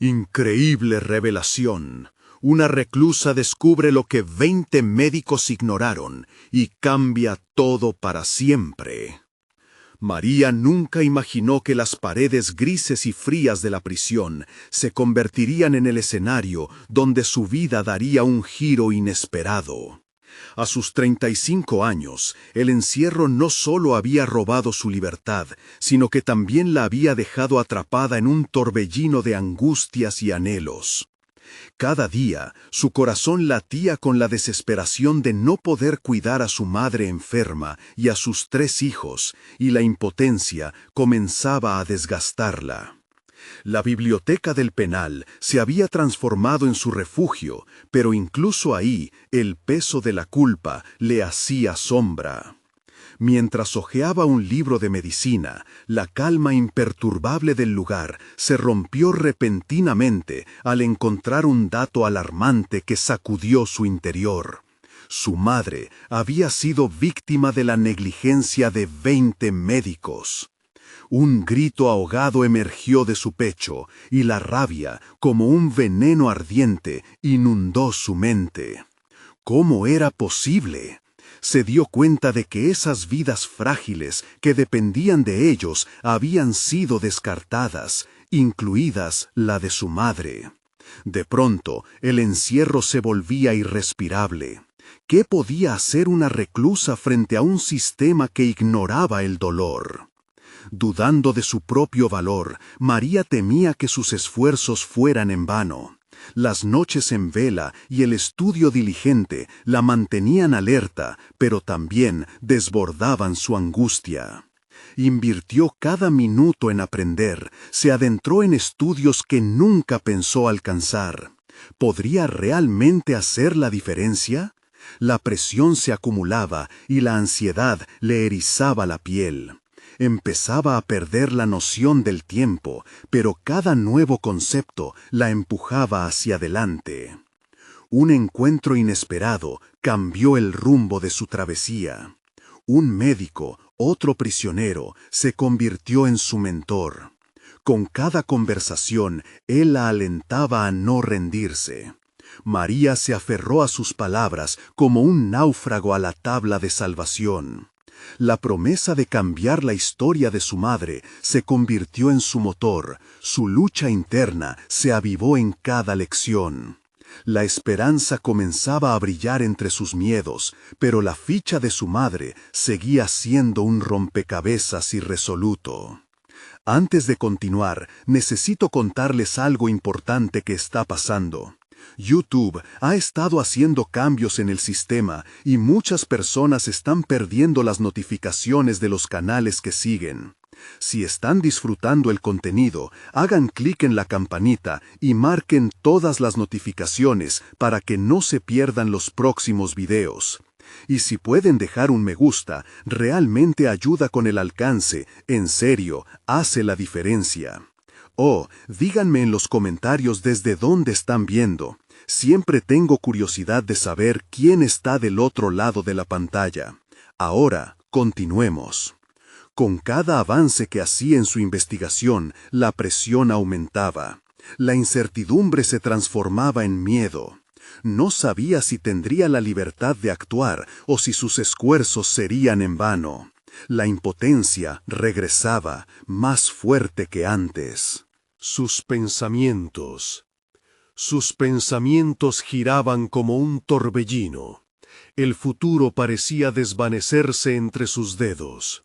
Increíble revelación. Una reclusa descubre lo que 20 médicos ignoraron y cambia todo para siempre. María nunca imaginó que las paredes grises y frías de la prisión se convertirían en el escenario donde su vida daría un giro inesperado. A sus 35 años, el encierro no solo había robado su libertad, sino que también la había dejado atrapada en un torbellino de angustias y anhelos. Cada día, su corazón latía con la desesperación de no poder cuidar a su madre enferma y a sus 3 hijos, y la impotencia comenzaba a desgastarla. La biblioteca del penal se había transformado en su refugio, pero incluso ahí el peso de la culpa le hacía sombra. Mientras hojeaba un libro de medicina, la calma imperturbable del lugar se rompió repentinamente al encontrar un dato alarmante que sacudió su interior. Su madre había sido víctima de la negligencia de 20 médicos. Un grito ahogado emergió de su pecho, y la rabia, como un veneno ardiente, inundó su mente. ¿Cómo era posible? Se dio cuenta de que esas vidas frágiles que dependían de ellos habían sido descartadas, incluidas la de su madre. De pronto, el encierro se volvía irrespirable. ¿Qué podía hacer una reclusa frente a un sistema que ignoraba el dolor? Dudando de su propio valor, María temía que sus esfuerzos fueran en vano. Las noches en vela y el estudio diligente la mantenían alerta, pero también desbordaban su angustia. Invirtió cada minuto en aprender, se adentró en estudios que nunca pensó alcanzar. ¿Podría realmente hacer la diferencia? La presión se acumulaba y la ansiedad le erizaba la piel. Empezaba a perder la noción del tiempo, pero cada nuevo concepto la empujaba hacia adelante. Un encuentro inesperado cambió el rumbo de su travesía. Un médico, otro prisionero, se convirtió en su mentor. Con cada conversación, él la alentaba a no rendirse. María se aferró a sus palabras como un náufrago a la tabla de salvación. La promesa de cambiar la historia de su madre se convirtió en su motor, su lucha interna se avivó en cada lección. La esperanza comenzaba a brillar entre sus miedos, pero la ficha de su madre seguía siendo un rompecabezas irresoluto. Antes de continuar, necesito contarles algo importante que está pasando. YouTube ha estado haciendo cambios en el sistema y muchas personas están perdiendo las notificaciones de los canales que siguen. Si están disfrutando el contenido, hagan clic en la campanita y marquen todas las notificaciones para que no se pierdan los próximos videos. Y si pueden dejar un me gusta, realmente ayuda con el alcance, en serio, hace la diferencia. Oh, díganme en los comentarios desde dónde están viendo. Siempre tengo curiosidad de saber quién está del otro lado de la pantalla. Ahora, continuemos. Con cada avance que hacía en su investigación, la presión aumentaba. La incertidumbre se transformaba en miedo. No sabía si tendría la libertad de actuar o si sus esfuerzos serían en vano. La impotencia regresaba, más fuerte que antes. Sus pensamientos giraban como un torbellino. El futuro parecía desvanecerse entre sus dedos.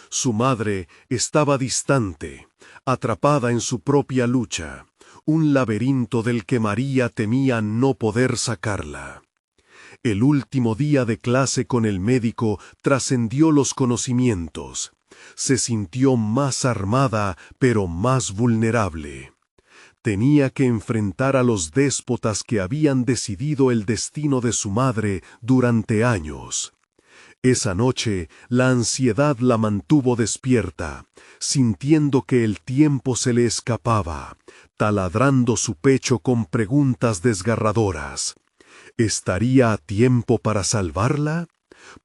Su madre estaba distante, atrapada en su propia lucha, un laberinto del que María temía no poder sacarla. El último día de clase con el médico trascendió los conocimientos. Se sintió más armada, pero más vulnerable. Tenía que enfrentar a los déspotas que habían decidido el destino de su madre durante años. Esa noche, la ansiedad la mantuvo despierta, sintiendo que el tiempo se le escapaba, taladrando su pecho con preguntas desgarradoras. ¿Estaría a tiempo para salvarla?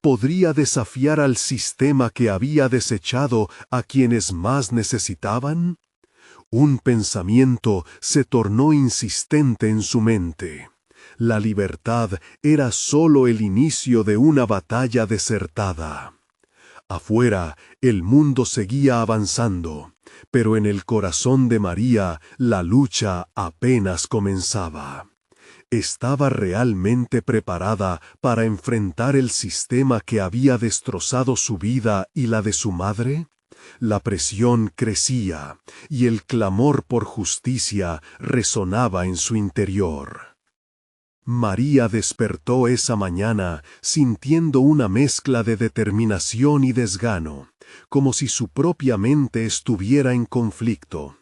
¿Podría desafiar al sistema que había desechado a quienes más necesitaban? Un pensamiento se tornó insistente en su mente. La libertad era solo el inicio de una batalla desertada. Afuera, el mundo seguía avanzando, pero en el corazón de María la lucha apenas comenzaba. ¿Estaba realmente preparada para enfrentar el sistema que había destrozado su vida y la de su madre? La presión crecía y el clamor por justicia resonaba en su interior. María despertó esa mañana sintiendo una mezcla de determinación y desgano, como si su propia mente estuviera en conflicto.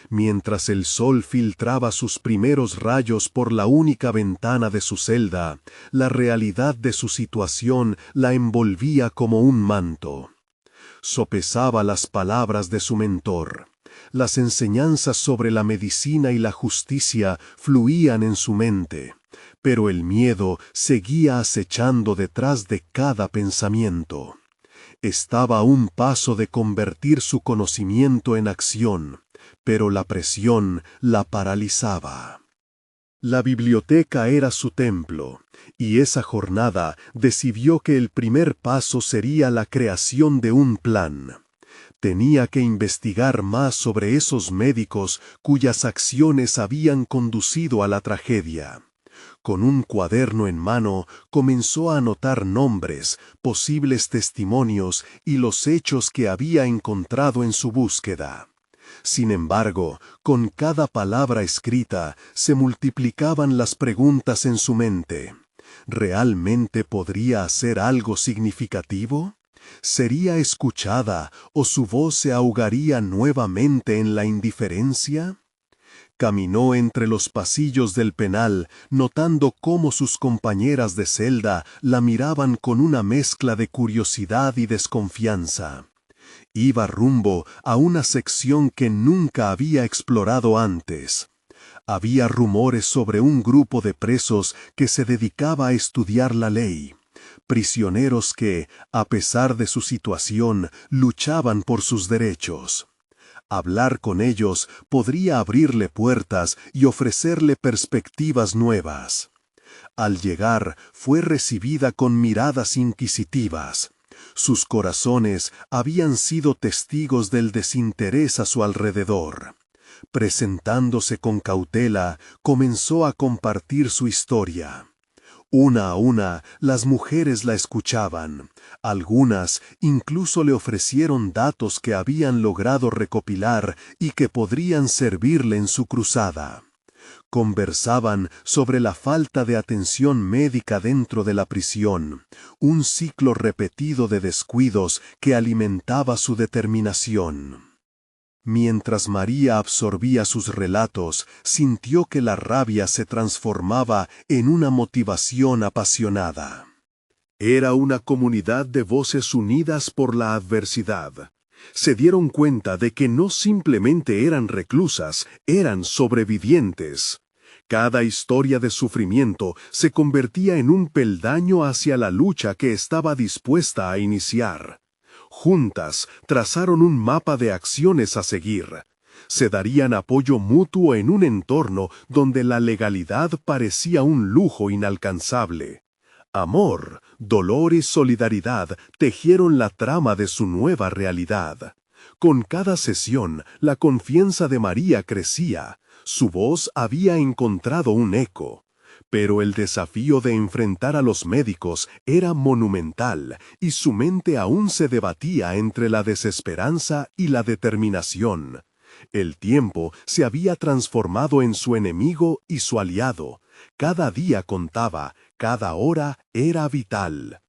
Mientras el sol filtraba sus primeros rayos por la única ventana de su celda, la realidad de su situación la envolvía como un manto. Sopesaba las palabras de su mentor. Las enseñanzas sobre la medicina y la justicia fluían en su mente, pero el miedo seguía acechando detrás de cada pensamiento. Estaba a un paso de convertir su conocimiento en acción, pero la presión la paralizaba. La biblioteca era su templo, y esa jornada decidió que el primer paso sería la creación de un plan. Tenía que investigar más sobre esos médicos cuyas acciones habían conducido a la tragedia. Con un cuaderno en mano, comenzó a anotar nombres, posibles testimonios y los hechos que había encontrado en su búsqueda. Sin embargo, con cada palabra escrita se multiplicaban las preguntas en su mente. ¿Realmente podría hacer algo significativo? ¿Sería escuchada o su voz se ahogaría nuevamente en la indiferencia? Caminó entre los pasillos del penal, notando cómo sus compañeras de celda la miraban con una mezcla de curiosidad y desconfianza. Iba rumbo a una sección que nunca había explorado antes. Había rumores sobre un grupo de presos que se dedicaba a estudiar la ley. Prisioneros que, a pesar de su situación, luchaban por sus derechos. Hablar con ellos podría abrirle puertas y ofrecerle perspectivas nuevas. Al llegar, fue recibida con miradas inquisitivas. Sus corazones habían sido testigos del desinterés a su alrededor. Presentándose con cautela, comenzó a compartir su historia. Una a una, las mujeres la escuchaban. Algunas incluso le ofrecieron datos que habían logrado recopilar y que podrían servirle en su cruzada. Conversaban sobre la falta de atención médica dentro de la prisión, un ciclo repetido de descuidos que alimentaba su determinación. Mientras María absorbía sus relatos, sintió que la rabia se transformaba en una motivación apasionada. Era una comunidad de voces unidas por la adversidad. Se dieron cuenta de que no simplemente eran reclusas, eran sobrevivientes. Cada historia de sufrimiento se convertía en un peldaño hacia la lucha que estaba dispuesta a iniciar. Juntas trazaron un mapa de acciones a seguir. Se darían apoyo mutuo en un entorno donde la legalidad parecía un lujo inalcanzable. Amor, dolor y solidaridad tejieron la trama de su nueva realidad. Con cada sesión, la confianza de María crecía. Su voz había encontrado un eco. Pero el desafío de enfrentar a los médicos era monumental y su mente aún se debatía entre la desesperanza y la determinación. El tiempo se había transformado en su enemigo y su aliado. Cada día contaba, cada hora era vital.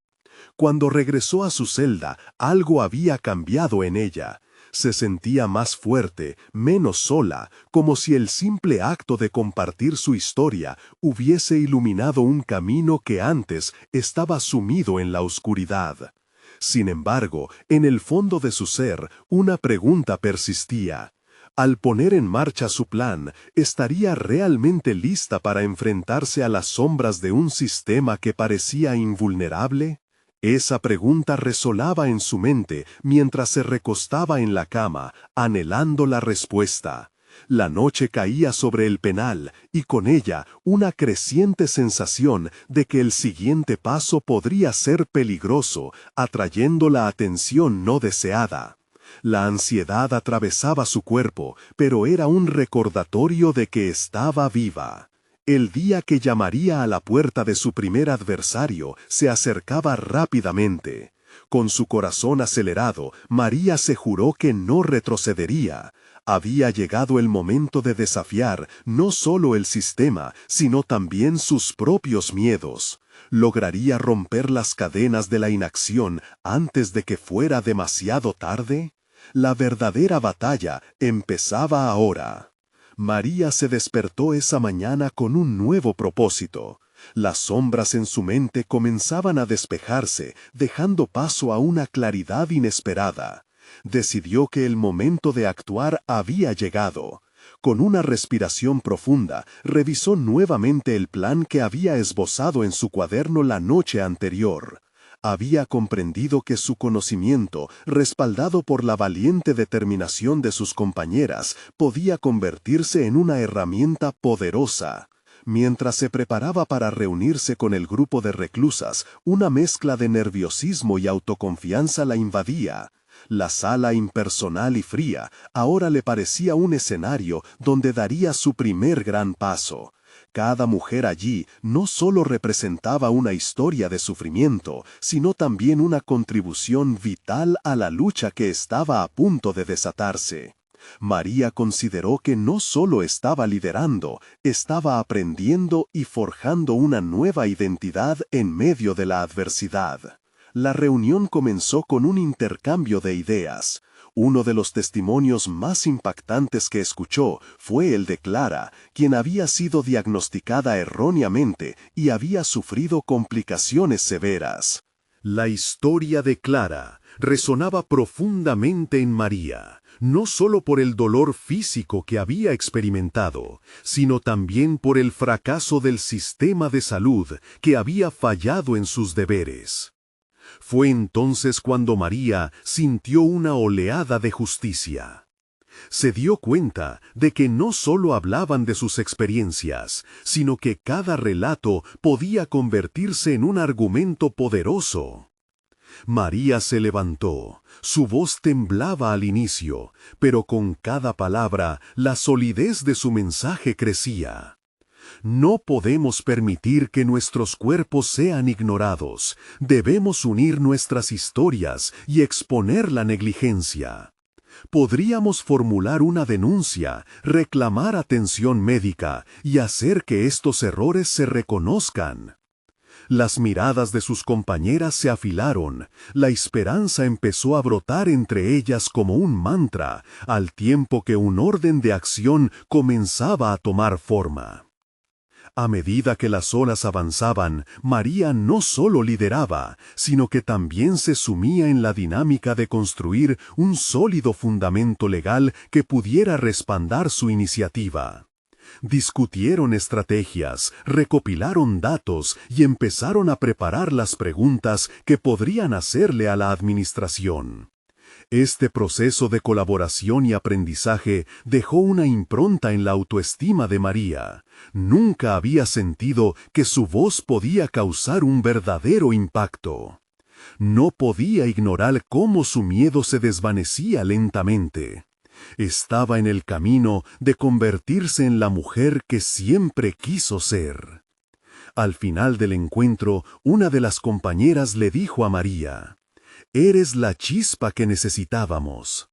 Cuando regresó a su celda, algo había cambiado en ella. Se sentía más fuerte, menos sola, como si el simple acto de compartir su historia hubiese iluminado un camino que antes estaba sumido en la oscuridad. Sin embargo, en el fondo de su ser, una pregunta persistía. Al poner en marcha su plan, ¿estaría realmente lista para enfrentarse a las sombras de un sistema que parecía invulnerable? Esa pregunta resonaba en su mente mientras se recostaba en la cama, anhelando la respuesta. La noche caía sobre el penal y con ella una creciente sensación de que el siguiente paso podría ser peligroso, atrayendo la atención no deseada. La ansiedad atravesaba su cuerpo, pero era un recordatorio de que estaba viva. El día que llamaría a la puerta de su primer adversario se acercaba rápidamente. Con su corazón acelerado, María se juró que no retrocedería. Había llegado el momento de desafiar no solo el sistema, sino también sus propios miedos. ¿Lograría romper las cadenas de la inacción antes de que fuera demasiado tarde? La verdadera batalla empezaba ahora. María se despertó esa mañana con un nuevo propósito. Las sombras en su mente comenzaban a despejarse, dejando paso a una claridad inesperada. Decidió que el momento de actuar había llegado. Con una respiración profunda, revisó nuevamente el plan que había esbozado en su cuaderno la noche anterior. Había comprendido que su conocimiento, respaldado por la valiente determinación de sus compañeras, podía convertirse en una herramienta poderosa. Mientras se preparaba para reunirse con el grupo de reclusas, una mezcla de nerviosismo y autoconfianza la invadía. La sala impersonal y fría ahora le parecía un escenario donde daría su primer gran paso. Cada mujer allí no solo representaba una historia de sufrimiento, sino también una contribución vital a la lucha que estaba a punto de desatarse. María consideró que no solo estaba liderando, estaba aprendiendo y forjando una nueva identidad en medio de la adversidad. La reunión comenzó con un intercambio de ideas. Uno de los testimonios más impactantes que escuchó fue el de Clara, quien había sido diagnosticada erróneamente y había sufrido complicaciones severas. La historia de Clara resonaba profundamente en María, no solo por el dolor físico que había experimentado, sino también por el fracaso del sistema de salud que había fallado en sus deberes. Fue entonces cuando María sintió una oleada de justicia. Se dio cuenta de que no solo hablaban de sus experiencias, sino que cada relato podía convertirse en un argumento poderoso. María se levantó, su voz temblaba al inicio, pero con cada palabra la solidez de su mensaje crecía. No podemos permitir que nuestros cuerpos sean ignorados. Debemos unir nuestras historias y exponer la negligencia. Podríamos formular una denuncia, reclamar atención médica y hacer que estos errores se reconozcan. Las miradas de sus compañeras se afilaron, la esperanza empezó a brotar entre ellas como un mantra, al tiempo que un orden de acción comenzaba a tomar forma. A medida que las horas avanzaban, María no solo lideraba, sino que también se sumía en la dinámica de construir un sólido fundamento legal que pudiera respaldar su iniciativa. Discutieron estrategias, recopilaron datos y empezaron a preparar las preguntas que podrían hacerle a la administración. Este proceso de colaboración y aprendizaje dejó una impronta en la autoestima de María. Nunca había sentido que su voz podía causar un verdadero impacto. No podía ignorar cómo su miedo se desvanecía lentamente. Estaba en el camino de convertirse en la mujer que siempre quiso ser. Al final del encuentro, una de las compañeras le dijo a María: «Eres la chispa que necesitábamos».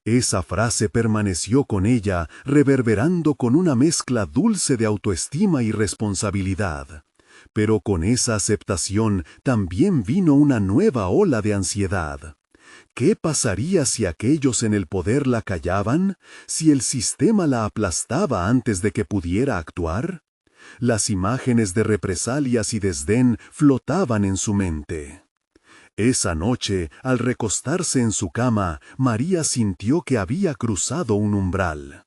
Esa frase permaneció con ella, reverberando con una mezcla dulce de autoestima y responsabilidad. Pero con esa aceptación también vino una nueva ola de ansiedad. ¿Qué pasaría si aquellos en el poder la callaban? ¿Si el sistema la aplastaba antes de que pudiera actuar? Las imágenes de represalias y desdén flotaban en su mente. Esa noche, al recostarse en su cama, María sintió que había cruzado un umbral.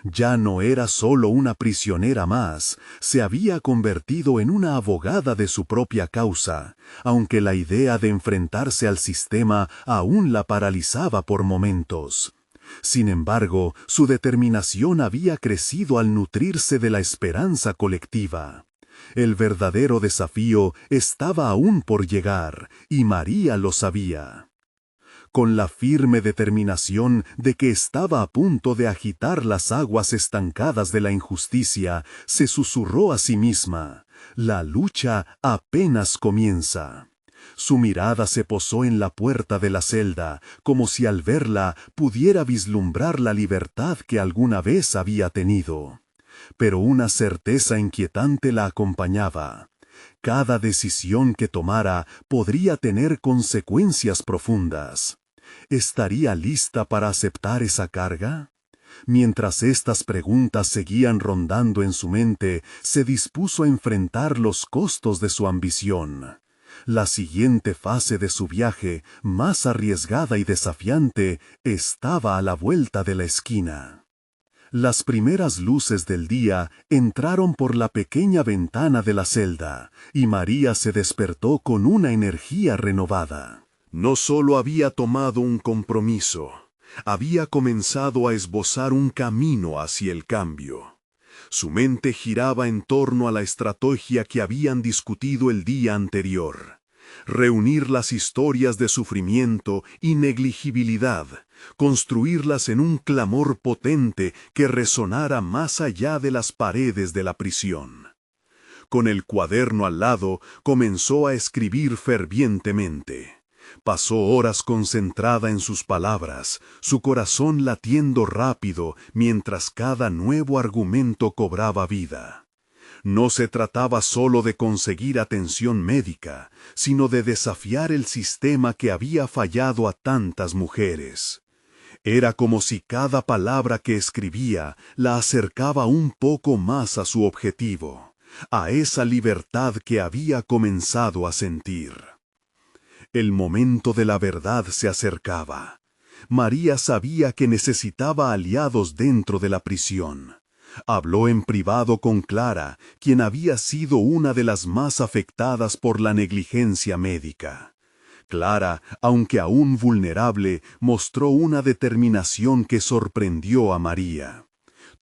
Ya no era solo una prisionera más, se había convertido en una abogada de su propia causa, aunque la idea de enfrentarse al sistema aún la paralizaba por momentos. Sin embargo, su determinación había crecido al nutrirse de la esperanza colectiva. El verdadero desafío estaba aún por llegar, y María lo sabía. Con la firme determinación de que estaba a punto de agitar las aguas estancadas de la injusticia, se susurró a sí misma: «La lucha apenas comienza». Su mirada se posó en la puerta de la celda, como si al verla pudiera vislumbrar la libertad que alguna vez había tenido. Pero una certeza inquietante la acompañaba. Cada decisión que tomara podría tener consecuencias profundas. ¿Estaría lista para aceptar esa carga? Mientras estas preguntas seguían rondando en su mente, se dispuso a enfrentar los costos de su ambición. La siguiente fase de su viaje, más arriesgada y desafiante, estaba a la vuelta de la esquina. Las primeras luces del día entraron por la pequeña ventana de la celda, y María se despertó con una energía renovada. No solo había tomado un compromiso, había comenzado a esbozar un camino hacia el cambio. Su mente giraba en torno a la estrategia que habían discutido el día anterior: reunir las historias de sufrimiento y negligibilidad, construirlas en un clamor potente que resonara más allá de las paredes de la prisión. Con el cuaderno al lado, comenzó a escribir fervientemente. Pasó horas concentrada en sus palabras, su corazón latiendo rápido mientras cada nuevo argumento cobraba vida. No se trataba solo de conseguir atención médica, sino de desafiar el sistema que había fallado a tantas mujeres. Era como si cada palabra que escribía la acercaba un poco más a su objetivo, a esa libertad que había comenzado a sentir. El momento de la verdad se acercaba. María sabía que necesitaba aliados dentro de la prisión. Habló en privado con Clara, quien había sido una de las más afectadas por la negligencia médica. Clara, aunque aún vulnerable, mostró una determinación que sorprendió a María.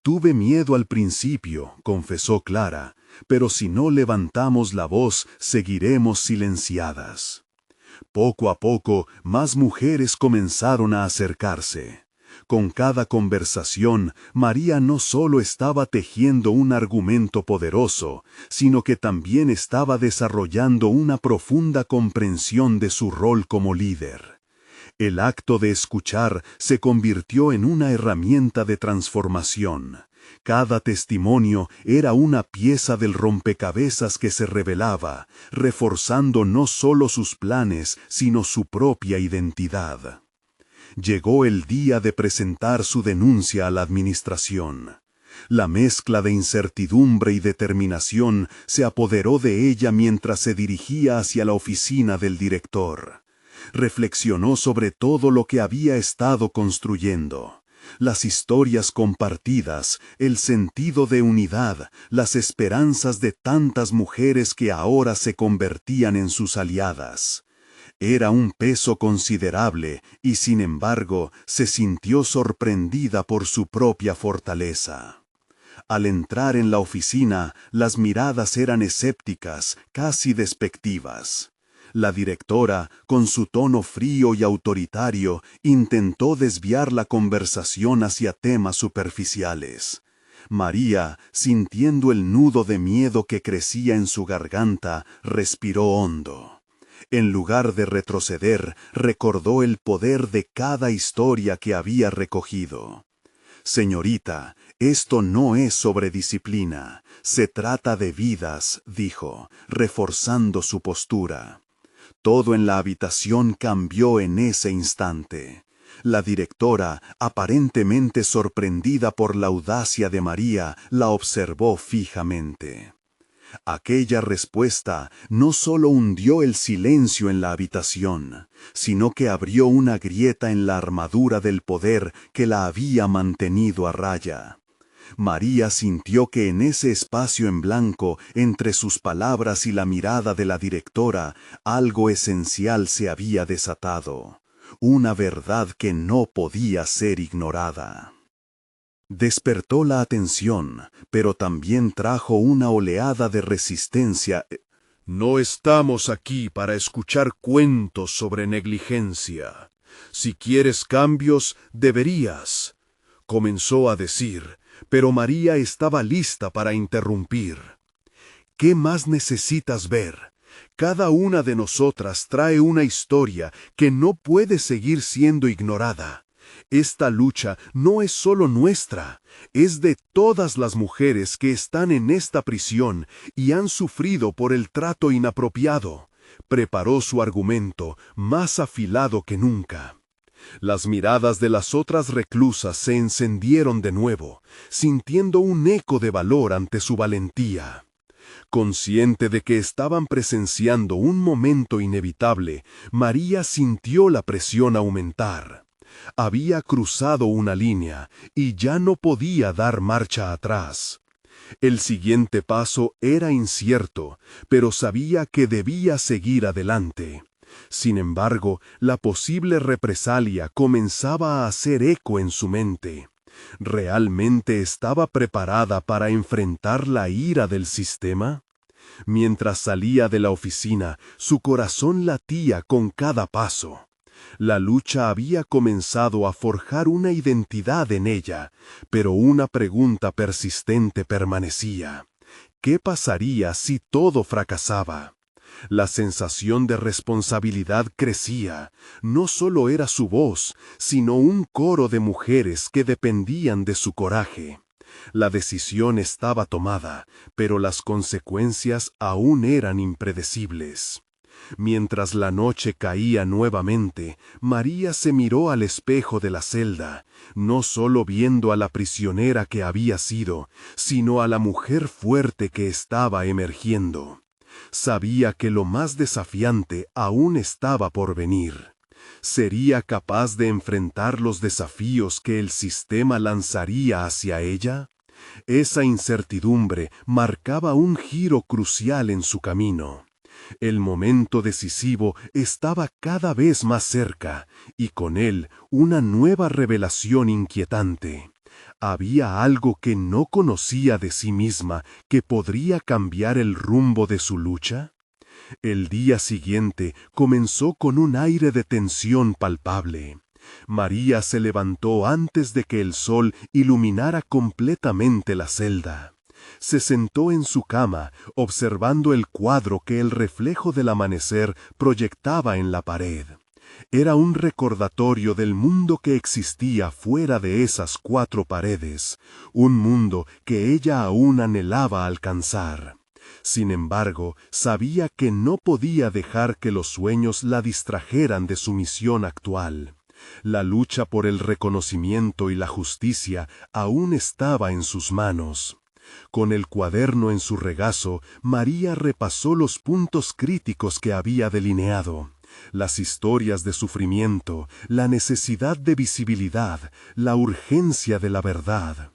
«Tuve miedo al principio», confesó Clara, «pero si no levantamos la voz, seguiremos silenciadas». Poco a poco, más mujeres comenzaron a acercarse. Con cada conversación, María no solo estaba tejiendo un argumento poderoso, sino que también estaba desarrollando una profunda comprensión de su rol como líder. El acto de escuchar se convirtió en una herramienta de transformación. Cada testimonio era una pieza del rompecabezas que se revelaba, reforzando no solo sus planes, sino su propia identidad. Llegó el día de presentar su denuncia a la administración. La mezcla de incertidumbre y determinación se apoderó de ella mientras se dirigía hacia la oficina del director. Reflexionó sobre todo lo que había estado construyendo. Las historias compartidas, el sentido de unidad, las esperanzas de tantas mujeres que ahora se convertían en sus aliadas. Era un peso considerable y, sin embargo, se sintió sorprendida por su propia fortaleza. Al entrar en la oficina, las miradas eran escépticas, casi despectivas. La directora, con su tono frío y autoritario, intentó desviar la conversación hacia temas superficiales. María, sintiendo el nudo de miedo que crecía en su garganta, respiró hondo. En lugar de retroceder, recordó el poder de cada historia que había recogido. «Señorita, esto no es sobre disciplina, se trata de vidas», dijo, reforzando su postura. Todo en la habitación cambió en ese instante. La directora, aparentemente sorprendida por la audacia de María, la observó fijamente. Aquella respuesta no solo hundió el silencio en la habitación, sino que abrió una grieta en la armadura del poder que la había mantenido a raya. María sintió que en ese espacio en blanco, entre sus palabras y la mirada de la directora, algo esencial se había desatado. una verdad que no podía ser ignorada. Despertó la atención, pero también trajo una oleada de resistencia. No estamos aquí para escuchar cuentos sobre negligencia. Si quieres cambios, deberías, comenzó a decir, pero María estaba lista para interrumpir. ¿Qué más necesitas ver? Cada una de nosotras trae una historia que no puede seguir siendo ignorada. Esta lucha no es solo nuestra, es de todas las mujeres que están en esta prisión y han sufrido por el trato inapropiado. Preparó su argumento, más afilado que nunca. Las miradas de las otras reclusas se encendieron de nuevo, sintiendo un eco de valor ante su valentía. Consciente de que estaban presenciando un momento inevitable, María sintió la presión aumentar. Había cruzado una línea y ya no podía dar marcha atrás. El siguiente paso era incierto, pero sabía que debía seguir adelante. Sin embargo, la posible represalia comenzaba a hacer eco en su mente. ¿Realmente estaba preparada para enfrentar la ira del sistema? Mientras salía de la oficina, su corazón latía con cada paso. La lucha había comenzado a forjar una identidad en ella, pero una pregunta persistente permanecía. ¿Qué pasaría si todo fracasaba? La sensación de responsabilidad crecía. No solo era su voz, sino un coro de mujeres que dependían de su coraje. La decisión estaba tomada, pero las consecuencias aún eran impredecibles. Mientras la noche caía nuevamente, María se miró al espejo de la celda, no solo viendo a la prisionera que había sido, sino a la mujer fuerte que estaba emergiendo. Sabía que lo más desafiante aún estaba por venir. ¿Sería capaz de enfrentar los desafíos que el sistema lanzaría hacia ella? Esa incertidumbre marcaba un giro crucial en su camino. El momento decisivo estaba cada vez más cerca, y con él una nueva revelación inquietante. ¿Había algo que no conocía de sí misma que podría cambiar el rumbo de su lucha? El día siguiente comenzó con un aire de tensión palpable. María se levantó antes de que el sol iluminara completamente la celda. Se sentó en su cama, observando el cuadro que el reflejo del amanecer proyectaba en la pared. Era un recordatorio del mundo que existía fuera de esas 4 paredes, un mundo que ella aún anhelaba alcanzar. Sin embargo, sabía que no podía dejar que los sueños la distrajeran de su misión actual. La lucha por el reconocimiento y la justicia aún estaba en sus manos. Con el cuaderno en su regazo, María repasó los puntos críticos que había delineado. Las historias de sufrimiento, la necesidad de visibilidad, la urgencia de la verdad.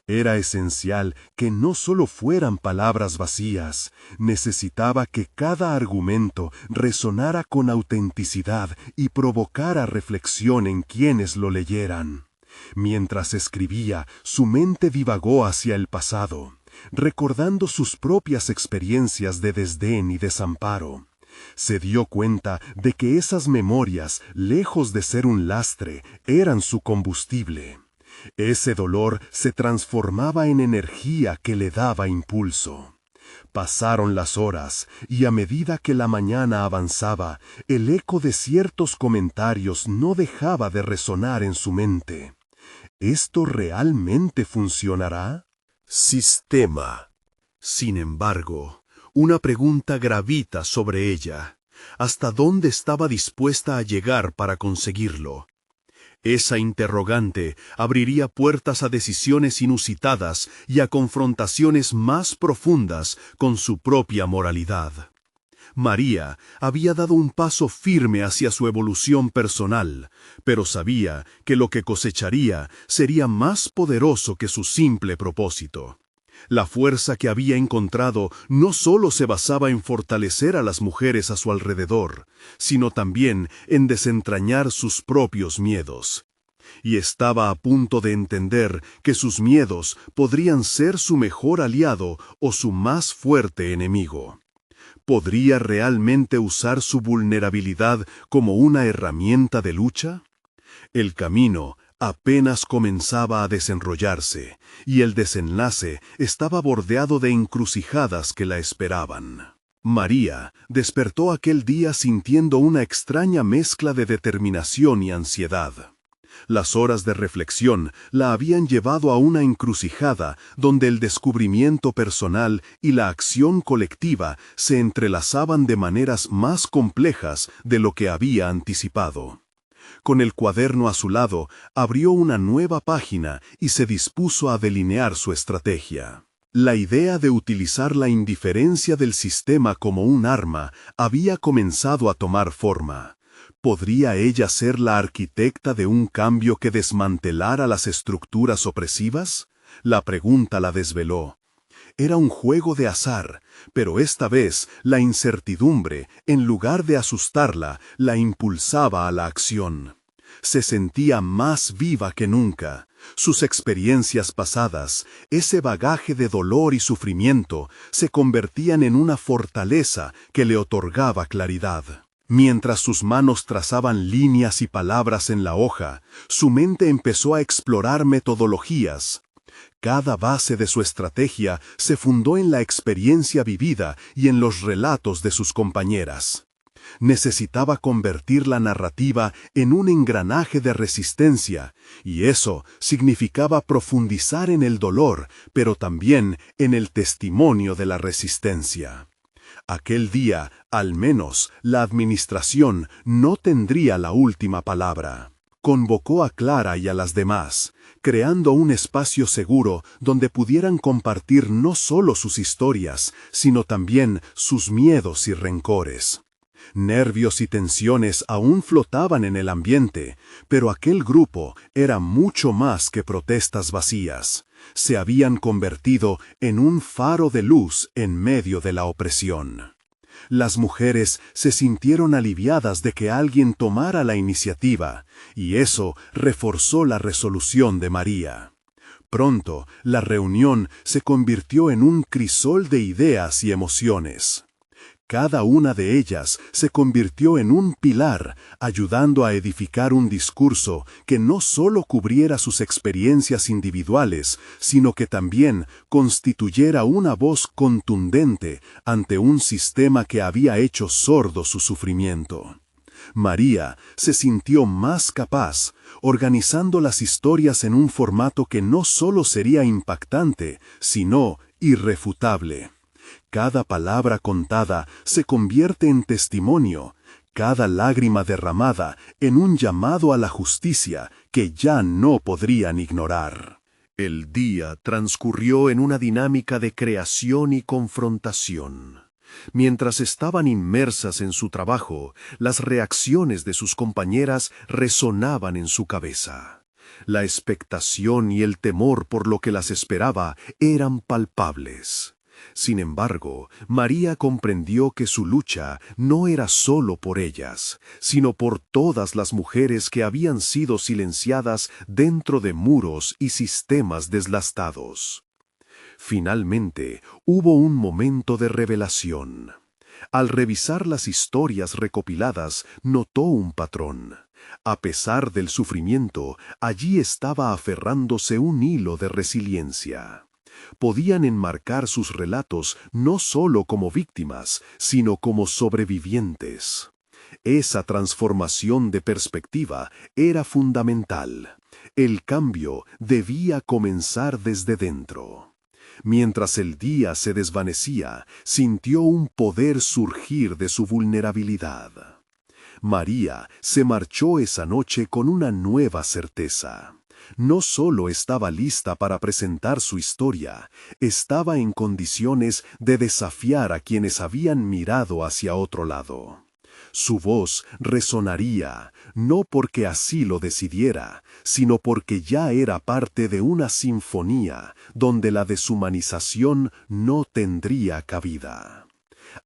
Era esencial que no solo fueran palabras vacías, necesitaba que cada argumento resonara con autenticidad y provocara reflexión en quienes lo leyeran. Mientras escribía, su mente divagó hacia el pasado, recordando sus propias experiencias de desdén y desamparo. Se dio cuenta de que esas memorias, lejos de ser un lastre, eran su combustible. Ese dolor se transformaba en energía que le daba impulso. Pasaron las horas, y a medida que la mañana avanzaba, el eco de ciertos comentarios no dejaba de resonar en su mente. ¿Esto realmente funcionará? Sistema. Sin embargo, una pregunta gravita sobre ella. ¿Hasta dónde estaba dispuesta a llegar para conseguirlo? Esa interrogante abriría puertas a decisiones inusitadas y a confrontaciones más profundas con su propia moralidad. María había dado un paso firme hacia su evolución personal, pero sabía que lo que cosecharía sería más poderoso que su simple propósito. La fuerza que había encontrado no solo se basaba en fortalecer a las mujeres a su alrededor, sino también en desentrañar sus propios miedos. Y estaba a punto de entender que sus miedos podrían ser su mejor aliado o su más fuerte enemigo. ¿Podría realmente usar su vulnerabilidad como una herramienta de lucha? El camino apenas comenzaba a desenrollarse, y el desenlace estaba bordeado de encrucijadas que la esperaban. María despertó aquel día sintiendo una extraña mezcla de determinación y ansiedad. Las horas de reflexión la habían llevado a una encrucijada donde el descubrimiento personal y la acción colectiva se entrelazaban de maneras más complejas de lo que había anticipado. Con el cuaderno a su lado, abrió una nueva página y se dispuso a delinear su estrategia. La idea de utilizar la indiferencia del sistema como un arma había comenzado a tomar forma. ¿Podría ella ser la arquitecta de un cambio que desmantelara las estructuras opresivas? La pregunta la desveló. Era un juego de azar, pero esta vez la incertidumbre, en lugar de asustarla, la impulsaba a la acción. Se sentía más viva que nunca. Sus experiencias pasadas, ese bagaje de dolor y sufrimiento, se convertían en una fortaleza que le otorgaba claridad. Mientras sus manos trazaban líneas y palabras en la hoja, su mente empezó a explorar metodologías. Cada base de su estrategia se fundó en la experiencia vivida y en los relatos de sus compañeras. Necesitaba convertir la narrativa en un engranaje de resistencia, y eso significaba profundizar en el dolor, pero también en el testimonio de la resistencia. Aquel día, al menos, la administración no tendría la última palabra. Convocó a Clara y a las demás, creando un espacio seguro donde pudieran compartir no solo sus historias, sino también sus miedos y rencores. Nervios y tensiones aún flotaban en el ambiente, pero aquel grupo era mucho más que protestas vacías. Se habían convertido en un faro de luz en medio de la opresión. Las mujeres se sintieron aliviadas de que alguien tomara la iniciativa, y eso reforzó la resolución de María. Pronto, la reunión se convirtió en un crisol de ideas y emociones. Cada una de ellas se convirtió en un pilar, ayudando a edificar un discurso que no solo cubriera sus experiencias individuales, sino que también constituyera una voz contundente ante un sistema que había hecho sordo su sufrimiento. María se sintió más capaz, organizando las historias en un formato que no solo sería impactante, sino irrefutable. Cada palabra contada se convierte en testimonio, cada lágrima derramada en un llamado a la justicia que ya no podrían ignorar. El día transcurrió en una dinámica de creación y confrontación. Mientras estaban inmersas en su trabajo, las reacciones de sus compañeras resonaban en su cabeza. La expectación y el temor por lo que las esperaba eran palpables. Sin embargo, María comprendió que su lucha no era solo por ellas, sino por todas las mujeres que habían sido silenciadas dentro de muros y sistemas deslastados. Finalmente, hubo un momento de revelación. Al revisar las historias recopiladas, notó un patrón. A pesar del sufrimiento, allí estaba aferrándose un hilo de resiliencia. Podían enmarcar sus relatos no solo como víctimas, sino como sobrevivientes. Esa transformación de perspectiva era fundamental. El cambio debía comenzar desde dentro. Mientras el día se desvanecía, sintió un poder surgir de su vulnerabilidad. María se marchó esa noche con una nueva certeza. No solo estaba lista para presentar su historia, estaba en condiciones de desafiar a quienes habían mirado hacia otro lado. Su voz resonaría, no porque así lo decidiera, sino porque ya era parte de una sinfonía donde la deshumanización no tendría cabida.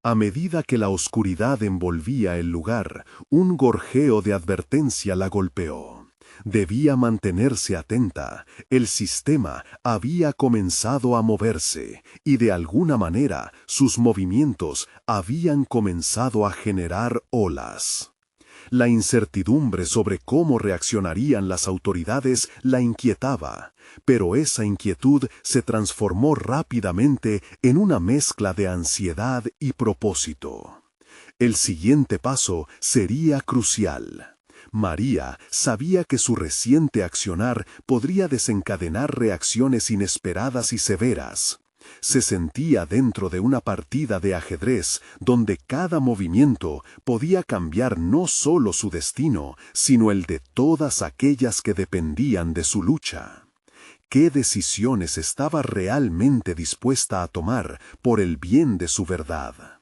A medida que la oscuridad envolvía el lugar, un gorjeo de advertencia la golpeó. Debía mantenerse atenta. El sistema había comenzado a moverse y de alguna manera sus movimientos habían comenzado a generar olas. La incertidumbre sobre cómo reaccionarían las autoridades la inquietaba, pero esa inquietud se transformó rápidamente en una mezcla de ansiedad y propósito. El siguiente paso sería crucial. María sabía que su reciente accionar podría desencadenar reacciones inesperadas y severas. Se sentía dentro de una partida de ajedrez donde cada movimiento podía cambiar no solo su destino, sino el de todas aquellas que dependían de su lucha. ¿Qué decisiones estaba realmente dispuesta a tomar por el bien de su verdad?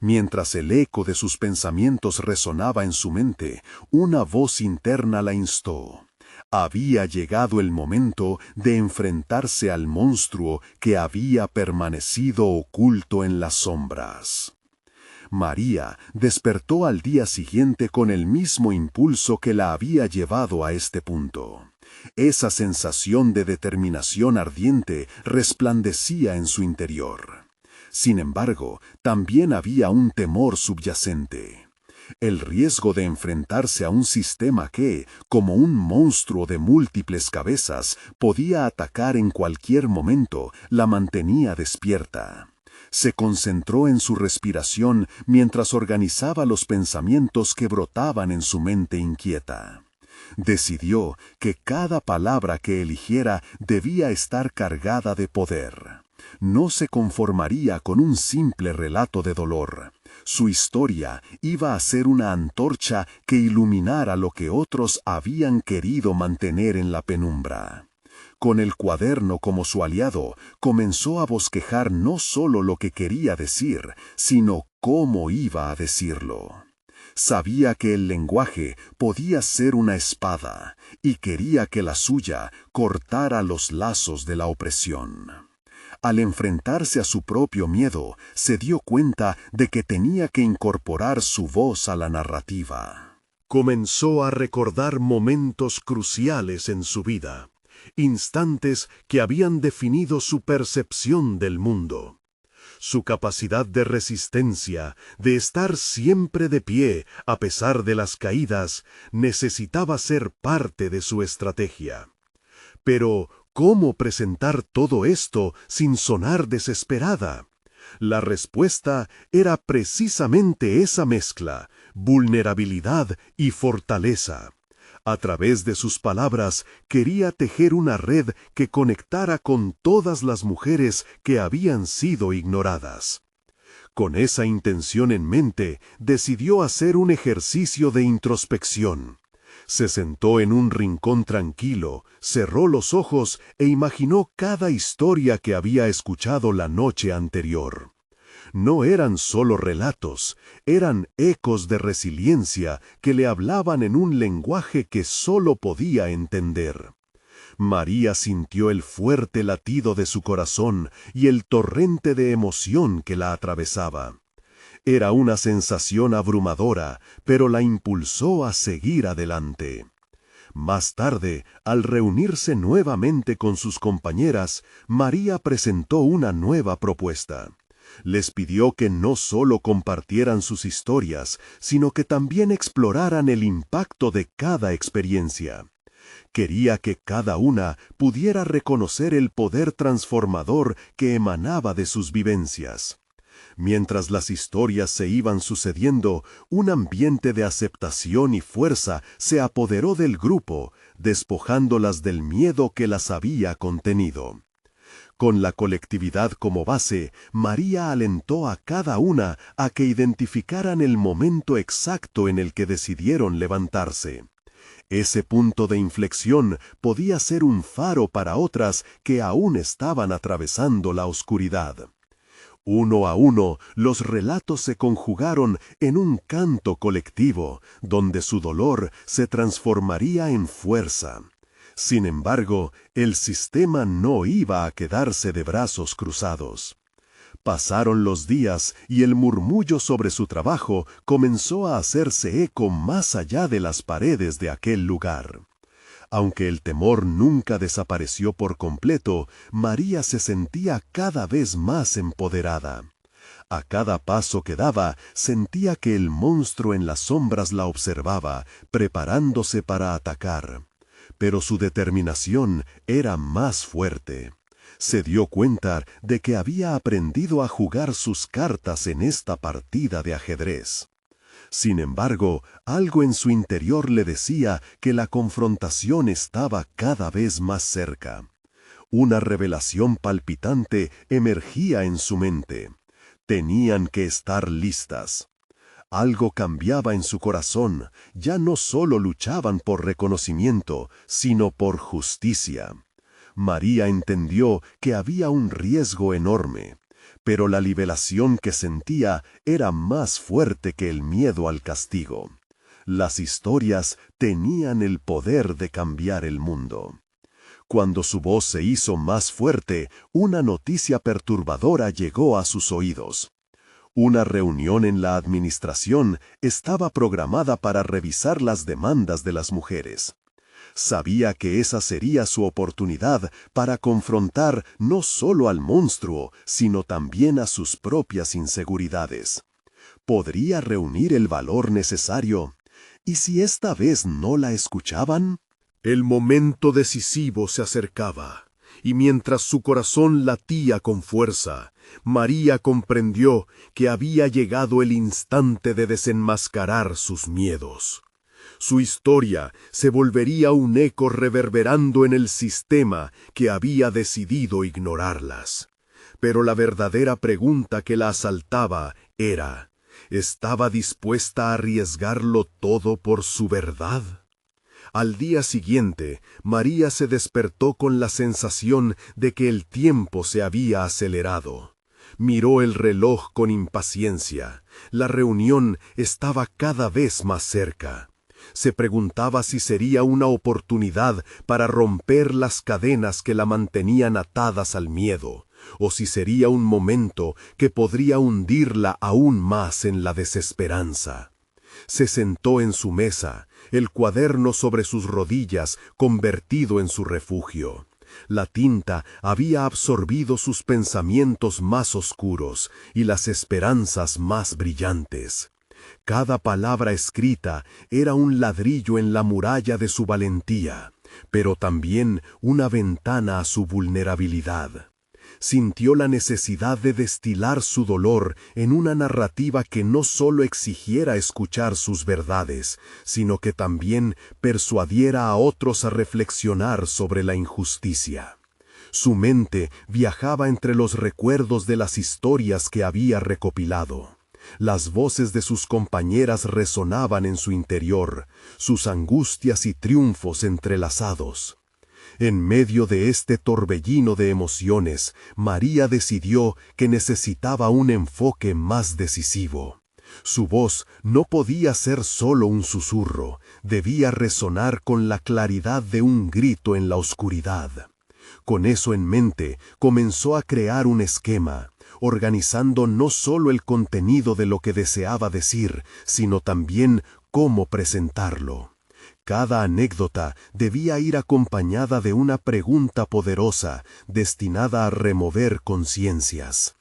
Mientras el eco de sus pensamientos resonaba en su mente, una voz interna la instó. Había llegado el momento de enfrentarse al monstruo que había permanecido oculto en las sombras. María despertó al día siguiente con el mismo impulso que la había llevado a este punto. Esa sensación de determinación ardiente resplandecía en su interior. Sin embargo, también había un temor subyacente. El riesgo de enfrentarse a un sistema que, como un monstruo de múltiples cabezas, podía atacar en cualquier momento, la mantenía despierta. Se concentró en su respiración mientras organizaba los pensamientos que brotaban en su mente inquieta. Decidió que cada palabra que eligiera debía estar cargada de poder. No se conformaría con un simple relato de dolor. Su historia iba a ser una antorcha que iluminara lo que otros habían querido mantener en la penumbra. Con el cuaderno como su aliado, comenzó a bosquejar no solo lo que quería decir, sino cómo iba a decirlo. Sabía que el lenguaje podía ser una espada, y quería que la suya cortara los lazos de la opresión. Al enfrentarse a su propio miedo, se dio cuenta de que tenía que incorporar su voz a la narrativa. Comenzó a recordar momentos cruciales en su vida, instantes que habían definido su percepción del mundo. Su capacidad de resistencia, de estar siempre de pie a pesar de las caídas, necesitaba ser parte de su estrategia. Pero, ¿cómo presentar todo esto sin sonar desesperada? La respuesta era precisamente esa mezcla, vulnerabilidad y fortaleza. A través de sus palabras quería tejer una red que conectara con todas las mujeres que habían sido ignoradas. Con esa intención en mente, decidió hacer un ejercicio de introspección. Se sentó en un rincón tranquilo, cerró los ojos e imaginó cada historia que había escuchado la noche anterior. No eran solo relatos, eran ecos de resiliencia que le hablaban en un lenguaje que solo podía entender. María sintió el fuerte latido de su corazón y el torrente de emoción que la atravesaba. Era una sensación abrumadora, pero la impulsó a seguir adelante. Más tarde, al reunirse nuevamente con sus compañeras, María presentó una nueva propuesta. Les pidió que no solo compartieran sus historias, sino que también exploraran el impacto de cada experiencia. Quería que cada una pudiera reconocer el poder transformador que emanaba de sus vivencias. Mientras las historias se iban sucediendo, un ambiente de aceptación y fuerza se apoderó del grupo, despojándolas del miedo que las había contenido. Con la colectividad como base, María alentó a cada una a que identificaran el momento exacto en el que decidieron levantarse. Ese punto de inflexión podía ser un faro para otras que aún estaban atravesando la oscuridad. Uno a uno, los relatos se conjugaron en un canto colectivo, donde su dolor se transformaría en fuerza. Sin embargo, el sistema no iba a quedarse de brazos cruzados. Pasaron los días y el murmullo sobre su trabajo comenzó a hacerse eco más allá de las paredes de aquel lugar. Aunque el temor nunca desapareció por completo, María se sentía cada vez más empoderada. A cada paso que daba, sentía que el monstruo en las sombras la observaba, preparándose para atacar. Pero su determinación era más fuerte. Se dio cuenta de que había aprendido a jugar sus cartas en esta partida de ajedrez. Sin embargo, algo en su interior le decía que la confrontación estaba cada vez más cerca. Una revelación palpitante emergía en su mente. Tenían que estar listas. Algo cambiaba en su corazón. Ya no solo luchaban por reconocimiento, sino por justicia. María entendió que había un riesgo enorme. Pero la liberación que sentía era más fuerte que el miedo al castigo. Las historias tenían el poder de cambiar el mundo. Cuando su voz se hizo más fuerte, una noticia perturbadora llegó a sus oídos. Una reunión en la administración estaba programada para revisar las demandas de las mujeres. Sabía que esa sería su oportunidad para confrontar no solo al monstruo, sino también a sus propias inseguridades. ¿Podría reunir el valor necesario? ¿Y si esta vez no la escuchaban? El momento decisivo se acercaba, y mientras su corazón latía con fuerza, María comprendió que había llegado el instante de desenmascarar sus miedos. Su historia se volvería un eco reverberando en el sistema que había decidido ignorarlas. Pero la verdadera pregunta que la asaltaba era, ¿estaba dispuesta a arriesgarlo todo por su verdad? Al día siguiente, María se despertó con la sensación de que el tiempo se había acelerado. Miró el reloj con impaciencia. La reunión estaba cada vez más cerca. Se preguntaba si sería una oportunidad para romper las cadenas que la mantenían atadas al miedo, o si sería un momento que podría hundirla aún más en la desesperanza. Se sentó en su mesa, el cuaderno sobre sus rodillas convertido en su refugio. La tinta había absorbido sus pensamientos más oscuros y las esperanzas más brillantes. Cada palabra escrita era un ladrillo en la muralla de su valentía, pero también una ventana a su vulnerabilidad. Sintió la necesidad de destilar su dolor en una narrativa que no solo exigiera escuchar sus verdades, sino que también persuadiera a otros a reflexionar sobre la injusticia. Su mente viajaba entre los recuerdos de las historias que había recopilado. Las voces de sus compañeras resonaban en su interior, sus angustias y triunfos entrelazados. En medio de este torbellino de emociones, María decidió que necesitaba un enfoque más decisivo. Su voz no podía ser solo un susurro, debía resonar con la claridad de un grito en la oscuridad. Con eso en mente, comenzó a crear un esquema, organizando no solo el contenido de lo que deseaba decir, sino también cómo presentarlo. Cada anécdota debía ir acompañada de una pregunta poderosa, destinada a remover conciencias.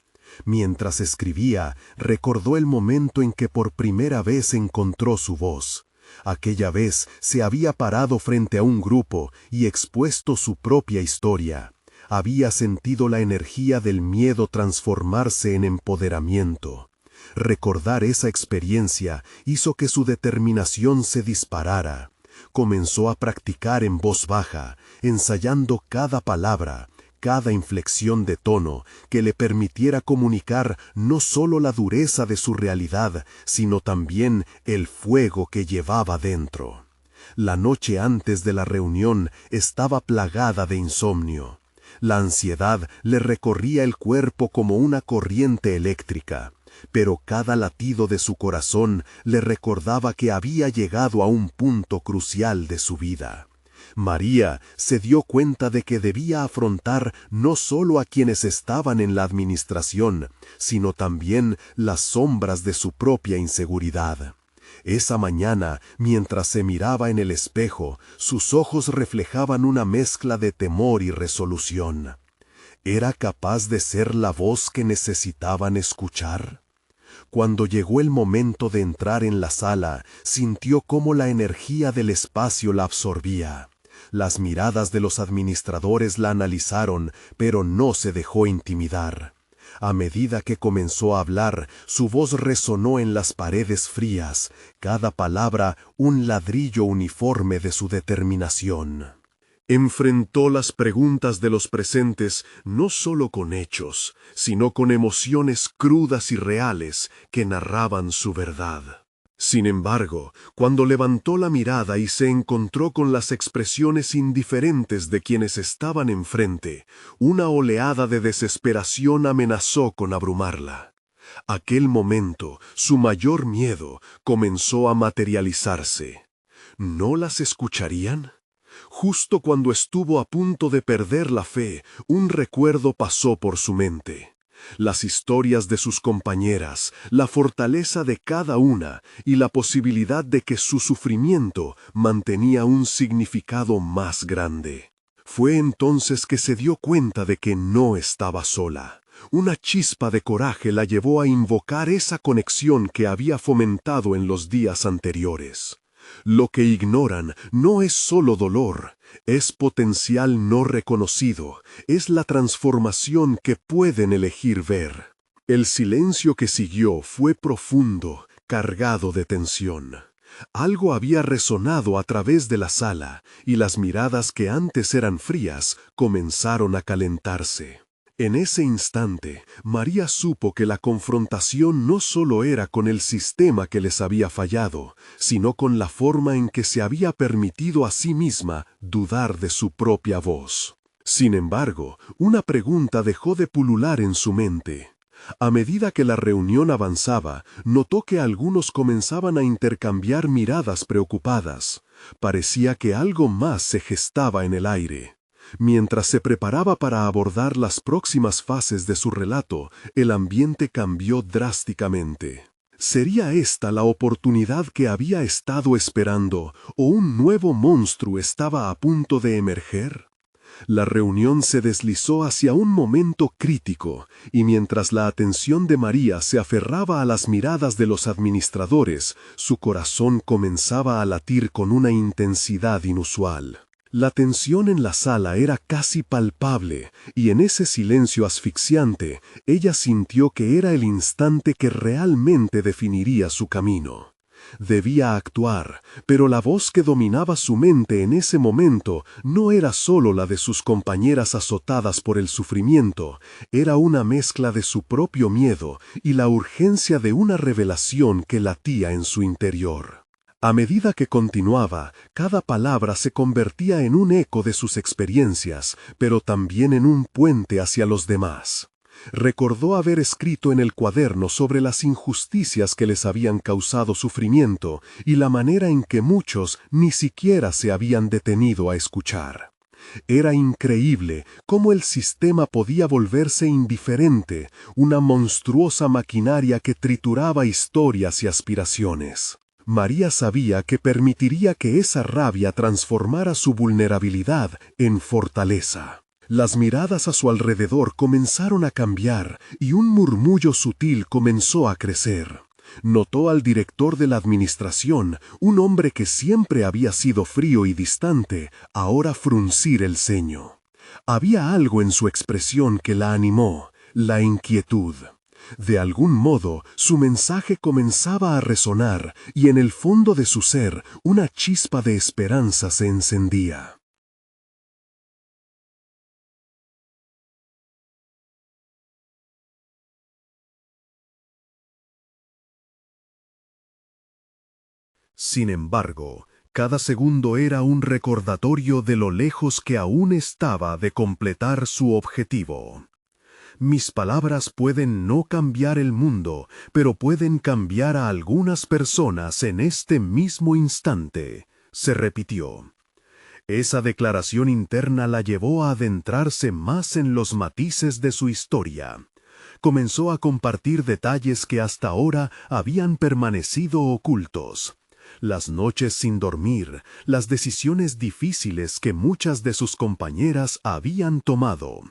Mientras escribía, recordó el momento en que por primera vez encontró su voz. Aquella vez se había parado frente a un grupo y expuesto su propia historia. Había sentido la energía del miedo transformarse en empoderamiento. Recordar esa experiencia hizo que su determinación se disparara. Comenzó a practicar en voz baja, ensayando cada palabra, cada inflexión de tono que le permitiera comunicar no solo la dureza de su realidad, sino también el fuego que llevaba dentro. La noche antes de la reunión estaba plagada de insomnio. La ansiedad le recorría el cuerpo como una corriente eléctrica, pero cada latido de su corazón le recordaba que había llegado a un punto crucial de su vida. María se dio cuenta de que debía afrontar no solo a quienes estaban en la administración, sino también las sombras de su propia inseguridad. Esa mañana, mientras se miraba en el espejo, sus ojos reflejaban una mezcla de temor y resolución. ¿Era capaz de ser la voz que necesitaban escuchar? Cuando llegó el momento de entrar en la sala, sintió cómo la energía del espacio la absorbía. Las miradas de los administradores la analizaron, pero no se dejó intimidar. A medida que comenzó a hablar, su voz resonó en las paredes frías, cada palabra un ladrillo uniforme de su determinación. Enfrentó las preguntas de los presentes no solo con hechos, sino con emociones crudas y reales que narraban su verdad. Sin embargo, cuando levantó la mirada y se encontró con las expresiones indiferentes de quienes estaban enfrente, una oleada de desesperación amenazó con abrumarla. Aquel momento, su mayor miedo, comenzó a materializarse. ¿No las escucharían? Justo cuando estuvo a punto de perder la fe, un recuerdo pasó por su mente. Las historias de sus compañeras, la fortaleza de cada una y la posibilidad de que su sufrimiento mantenía un significado más grande. Fue entonces que se dio cuenta de que no estaba sola. Una chispa de coraje la llevó a invocar esa conexión que había fomentado en los días anteriores. Lo que ignoran no es solo dolor, es potencial no reconocido, es la transformación que pueden elegir ver. El silencio que siguió fue profundo, cargado de tensión. Algo había resonado a través de la sala, y las miradas que antes eran frías comenzaron a calentarse. En ese instante, María supo que la confrontación no solo era con el sistema que les había fallado, sino con la forma en que se había permitido a sí misma dudar de su propia voz. Sin embargo, una pregunta dejó de pulular en su mente. A medida que la reunión avanzaba, notó que algunos comenzaban a intercambiar miradas preocupadas. Parecía que algo más se gestaba en el aire. Mientras se preparaba para abordar las próximas fases de su relato, el ambiente cambió drásticamente. ¿Sería esta la oportunidad que había estado esperando, o un nuevo monstruo estaba a punto de emerger? La reunión se deslizó hacia un momento crítico, y mientras la atención de María se aferraba a las miradas de los administradores, su corazón comenzaba a latir con una intensidad inusual. La tensión en la sala era casi palpable, y en ese silencio asfixiante, ella sintió que era el instante que realmente definiría su camino. Debía actuar, pero la voz que dominaba su mente en ese momento no era solo la de sus compañeras azotadas por el sufrimiento, era una mezcla de su propio miedo y la urgencia de una revelación que latía en su interior. A medida que continuaba, cada palabra se convertía en un eco de sus experiencias, pero también en un puente hacia los demás. Recordó haber escrito en el cuaderno sobre las injusticias que les habían causado sufrimiento y la manera en que muchos ni siquiera se habían detenido a escuchar. Era increíble cómo el sistema podía volverse indiferente, una monstruosa maquinaria que trituraba historias y aspiraciones. María sabía que permitiría que esa rabia transformara su vulnerabilidad en fortaleza. Las miradas a su alrededor comenzaron a cambiar y un murmullo sutil comenzó a crecer. Notó al director de la administración, un hombre que siempre había sido frío y distante, ahora fruncir el ceño. Había algo en su expresión que la animó, la inquietud. De algún modo, su mensaje comenzaba a resonar y en el fondo de su ser una chispa de esperanza se encendía. Sin embargo, Cada segundo era un recordatorio de lo lejos que aún estaba de completar su objetivo. Mis palabras pueden no cambiar el mundo, pero pueden cambiar a algunas personas en este mismo instante, se repitió. Esa declaración interna la llevó a adentrarse más en los matices de su historia. Comenzó a compartir detalles que hasta ahora habían permanecido ocultos. Las noches sin dormir, las decisiones difíciles que muchas de sus compañeras habían tomado.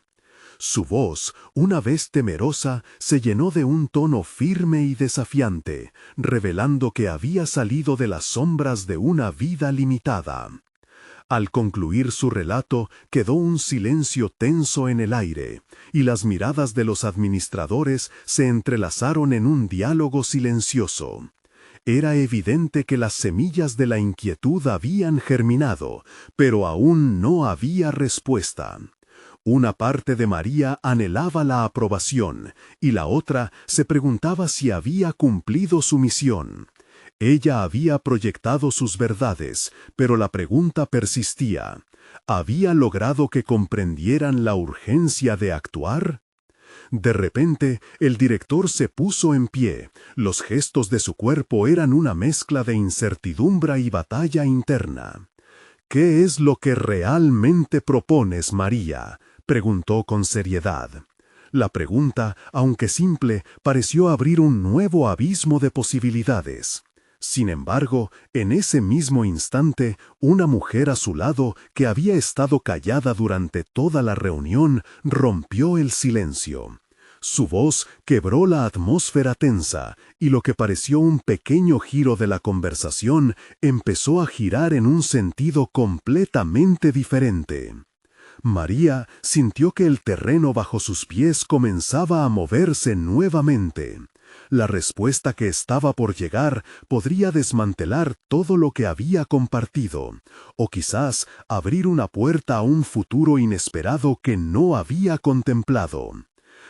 Su voz, una vez temerosa, se llenó de un tono firme y desafiante, revelando que había salido de las sombras de una vida limitada. Al concluir su relato, quedó un silencio tenso en el aire, y las miradas de los administradores se entrelazaron en un diálogo silencioso. Era evidente que las semillas de la inquietud habían germinado, pero aún no había respuesta. Una parte de María anhelaba la aprobación, y la otra se preguntaba si había cumplido su misión. Ella había proyectado sus verdades, pero la pregunta persistía. ¿Había logrado que comprendieran la urgencia de actuar? De repente, el director se puso en pie. Los gestos de su cuerpo eran una mezcla de incertidumbre y batalla interna. ¿Qué es lo que realmente propones, María?, preguntó con seriedad. La pregunta, aunque simple, pareció abrir un nuevo abismo de posibilidades. Sin embargo, en ese mismo instante, una mujer a su lado, que había estado callada durante toda la reunión, rompió el silencio. Su voz quebró la atmósfera tensa, y lo que pareció un pequeño giro de la conversación empezó a girar en un sentido completamente diferente. María sintió que el terreno bajo sus pies comenzaba a moverse nuevamente. La respuesta que estaba por llegar podría desmantelar todo lo que había compartido, o quizás abrir una puerta a un futuro inesperado que no había contemplado.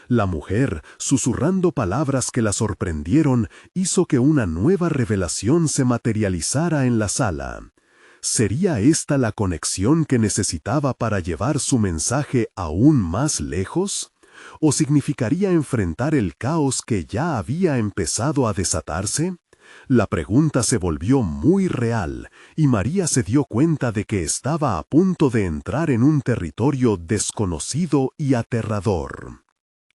La mujer, susurrando palabras que la sorprendieron, hizo que una nueva revelación se materializara en la sala. ¿Sería esta la conexión que necesitaba para llevar su mensaje aún más lejos? ¿O significaría enfrentar el caos que ya había empezado a desatarse? La pregunta se volvió muy real, y María se dio cuenta de que estaba a punto de entrar en un territorio desconocido y aterrador.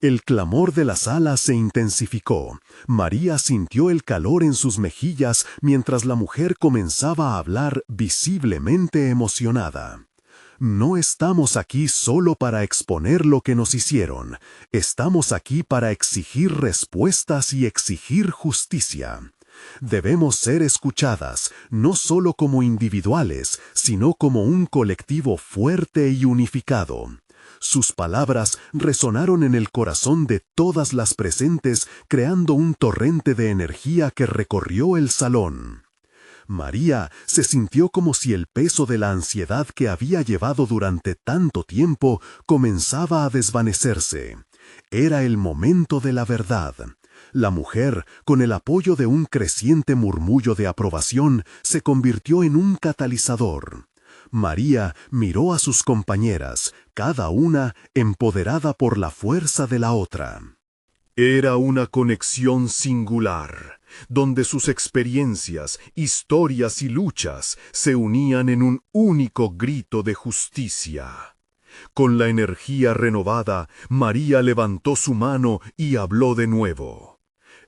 El clamor de la sala se intensificó. María sintió el calor en sus mejillas mientras la mujer comenzaba a hablar visiblemente emocionada. No estamos aquí solo para exponer lo que nos hicieron. Estamos aquí para exigir respuestas y exigir justicia. Debemos ser escuchadas, no solo como individuales, sino como un colectivo fuerte y unificado. Sus palabras resonaron en el corazón de todas las presentes, creando un torrente de energía que recorrió el salón. María se sintió como si el peso de la ansiedad que había llevado durante tanto tiempo comenzaba a desvanecerse. Era el momento de la verdad. La mujer, con el apoyo de un creciente murmullo de aprobación, se convirtió en un catalizador. María miró a sus compañeras, cada una empoderada por la fuerza de la otra. Era una conexión singular, donde sus experiencias, historias y luchas se unían en un único grito de justicia. Con la energía renovada, María levantó su mano y habló de nuevo.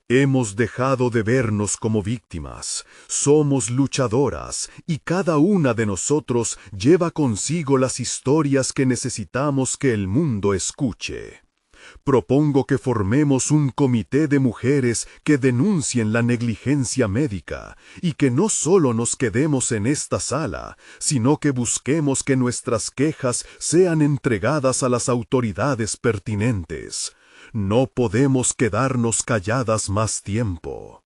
Hemos dejado de vernos como víctimas, somos luchadoras, y cada una de nosotros lleva consigo las historias que necesitamos que el mundo escuche. Propongo que formemos un comité de mujeres que denuncien la negligencia médica y que no solo nos quedemos en esta sala, sino que busquemos que nuestras quejas sean entregadas a las autoridades pertinentes. No podemos quedarnos calladas más tiempo.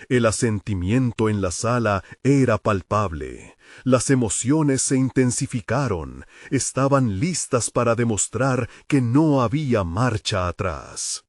El asentimiento en la sala era palpable. Las emociones se intensificaron. Estaban listas para demostrar que no había marcha atrás.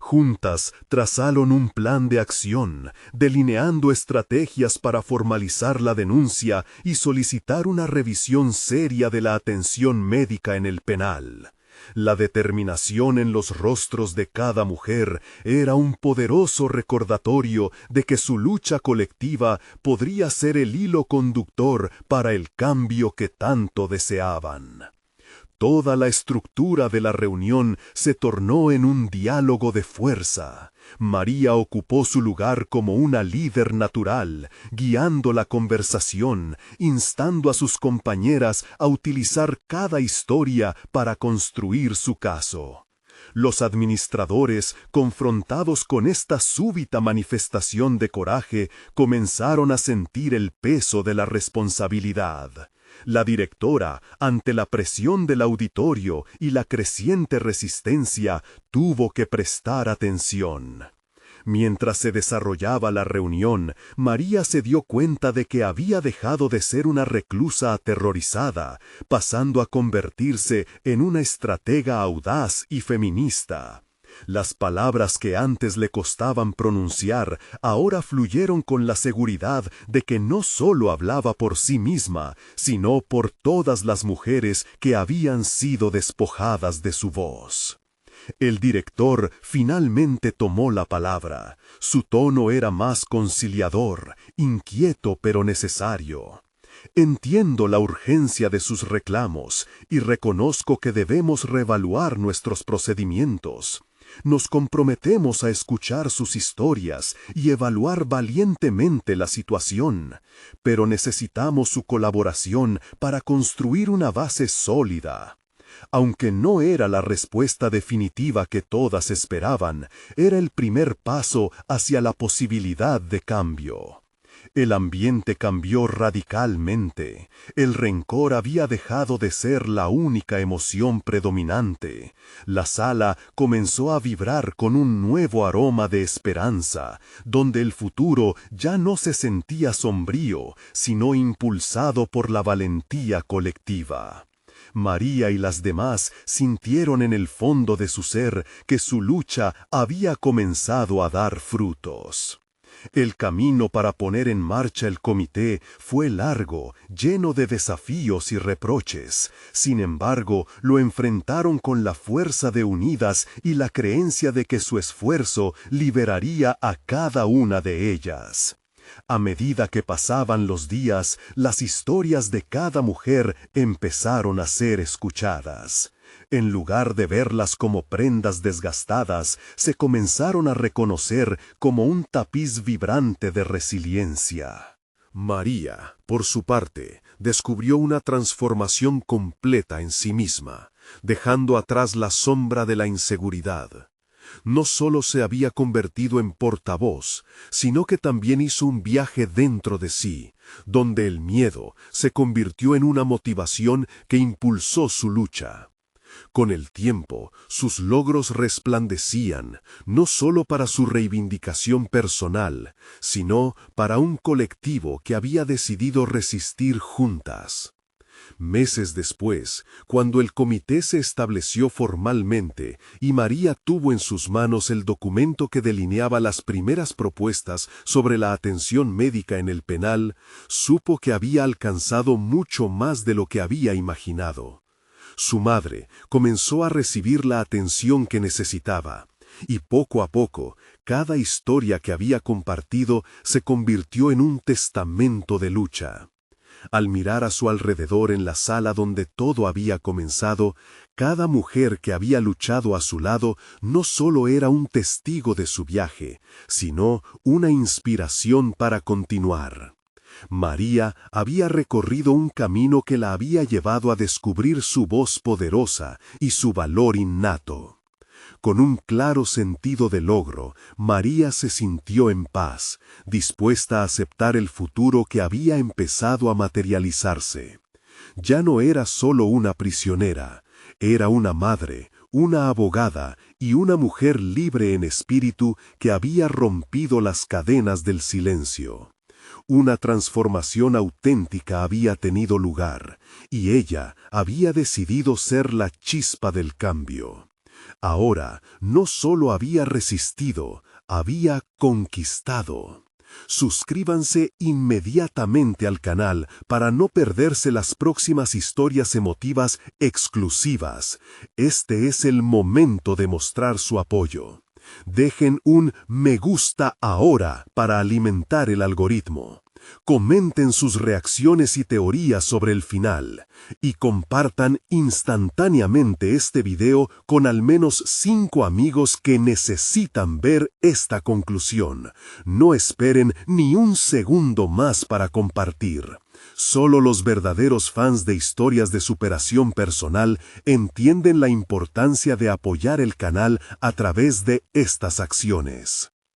Juntas trazaron un plan de acción, delineando estrategias para formalizar la denuncia y solicitar una revisión seria de la atención médica en el penal. La determinación en los rostros de cada mujer era un poderoso recordatorio de que su lucha colectiva podría ser el hilo conductor para el cambio que tanto deseaban. Toda la estructura de la reunión se tornó en un diálogo de fuerza. María ocupó su lugar como una líder natural, guiando la conversación, instando a sus compañeras a utilizar cada historia para construir su caso. Los administradores, confrontados con esta súbita manifestación de coraje, comenzaron a sentir el peso de la responsabilidad. La directora, ante la presión del auditorio y la creciente resistencia, tuvo que prestar atención. Mientras se desarrollaba la reunión, María se dio cuenta de que había dejado de ser una reclusa aterrorizada, pasando a convertirse en una estratega audaz y feminista. Las palabras que antes le costaban pronunciar ahora fluyeron con la seguridad de que no solo hablaba por sí misma, sino por todas las mujeres que habían sido despojadas de su voz. El director finalmente tomó la palabra. Su tono era más conciliador, inquieto pero necesario. Entiendo la urgencia de sus reclamos y reconozco que debemos reevaluar nuestros procedimientos. Nos comprometemos a escuchar sus historias y evaluar valientemente la situación, pero necesitamos su colaboración para construir una base sólida. Aunque no era la respuesta definitiva que todas esperaban, era el primer paso hacia la posibilidad de cambio. El ambiente cambió radicalmente. El rencor había dejado de ser la única emoción predominante. La sala comenzó a vibrar con un nuevo aroma de esperanza, donde el futuro ya no se sentía sombrío, sino impulsado por la valentía colectiva. María y las demás sintieron en el fondo de su ser que su lucha había comenzado a dar frutos. El camino para poner en marcha el comité fue largo, lleno de desafíos y reproches. Sin embargo, lo enfrentaron con la fuerza de unidas y la creencia de que su esfuerzo liberaría a cada una de ellas. A medida que pasaban los días, las historias de cada mujer empezaron a ser escuchadas. En lugar de verlas como prendas desgastadas, se comenzaron a reconocer como un tapiz vibrante de resiliencia. María, por su parte, descubrió una transformación completa en sí misma, dejando atrás la sombra de la inseguridad. No solo se había convertido en portavoz, sino que también hizo un viaje dentro de sí, donde el miedo se convirtió en una motivación que impulsó su lucha. Con el tiempo, sus logros resplandecían, no solo para su reivindicación personal, sino para un colectivo que había decidido resistir juntas. Meses después, cuando el comité se estableció formalmente y María tuvo en sus manos el documento que delineaba las primeras propuestas sobre la atención médica en el penal, supo que había alcanzado mucho más de lo que había imaginado. Su madre comenzó a recibir la atención que necesitaba, y poco a poco, cada historia que había compartido se convirtió en un testamento de lucha. Al mirar a su alrededor en la sala donde todo había comenzado, cada mujer que había luchado a su lado no solo era un testigo de su viaje, sino una inspiración para continuar. María había recorrido un camino que la había llevado a descubrir su voz poderosa y su valor innato. Con un claro sentido de logro, María se sintió en paz, dispuesta a aceptar el futuro que había empezado a materializarse. Ya no era solo una prisionera, era una madre, una abogada y una mujer libre en espíritu que había rompido las cadenas del silencio. Una transformación auténtica había tenido lugar, y ella había decidido ser la chispa del cambio. Ahora, no solo había resistido, había conquistado. Suscríbanse inmediatamente al canal para no perderse las próximas historias emotivas exclusivas. Este es el momento de mostrar su apoyo. Dejen un me gusta ahora para alimentar el algoritmo. Comenten sus reacciones y teorías sobre el final y compartan instantáneamente este video con al menos 5 amigos que necesitan ver esta conclusión. No esperen ni un segundo más para compartir. Solo los verdaderos fans de historias de superación personal entienden la importancia de apoyar el canal a través de estas acciones.